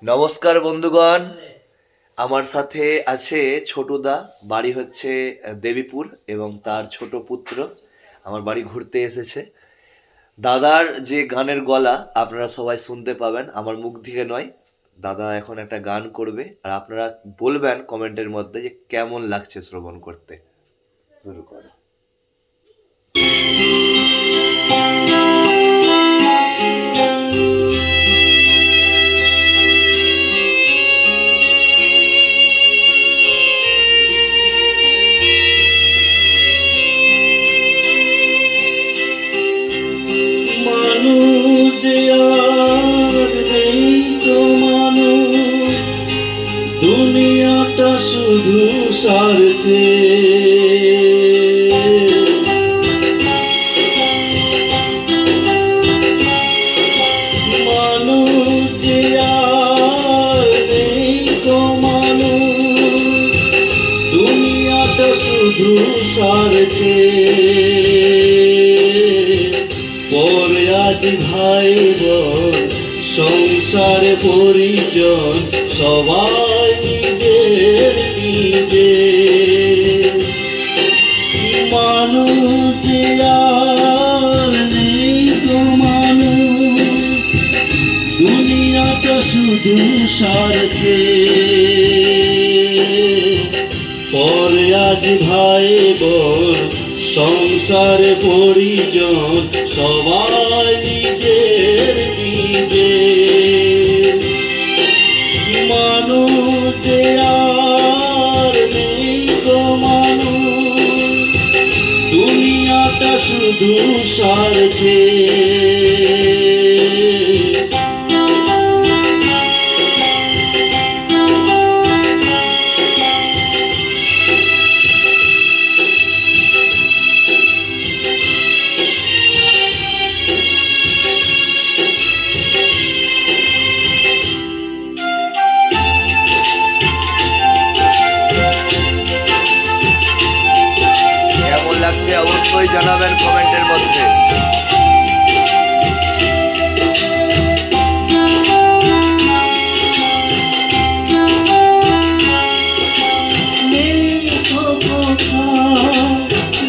নমস্কার বন্ধুগণ, আমার সাথে আছে ছোটদা। বাড়ি হচ্ছে দেবীপুর এবং তার ছোট পুত্র আমার বাড়ি ঘুরতে এসেছে। দাদার যে গানের গলা আপনারা সবাই শুনতে পাবেন, আমার মুখ থেকে নয়। দাদা এখন একটা গান করবে আর আপনারা বলবেন কমেন্টের মধ্যে যে কেমন লাগছে শ্রবণ করতে। শুরু করো। মানুষ আর নেই তো মানুষ, দুনিয়াটা শুধু স্বার্থে। মানুষ আর নেই তো মানুষ, দুনিয়াটা শুধু স্বার্থে। পরে আজ ভাই বোন সংসার পরিজন সবাই নিজের নিজে। মানুষ আর নেই তো মানুষ, দুনিয়াটা শুধু স্বার্থে। পরে আজ ভাই বোন সংসার পরিজন সবাই নিজের নিজে। মানুষ আর নেই তো মানুষ, দুনিয়াটা শুধু স্বার্থে। কেমন লাগছে অবশ্যই জানাবেন কমেন্টের মধ্যে।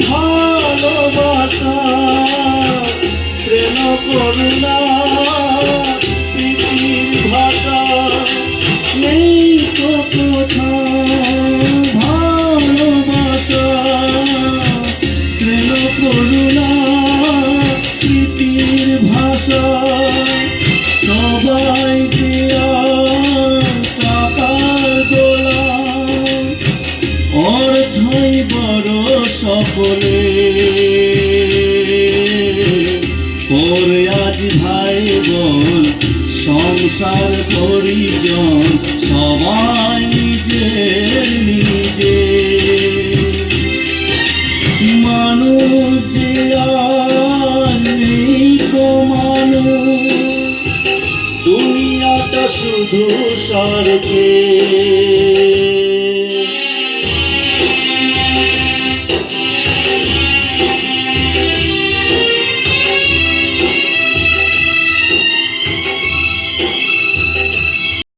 ভালোবাসা শ্রেণ করুণা প্রীতির ভাষা নেই তো কোথাও। ভালোবাসা শ্রেণ করুণা প্রীতির ভাষা সবাই যে টাকার গোলাম, অর্থই বড় সকলে। ওরে আজ ভাই বোন সংসার পরিজন সবাই নিজের নিজে। মানুষ আর নেই তো মানুষ, দুনিয়াটা শুধু স্বার্থে।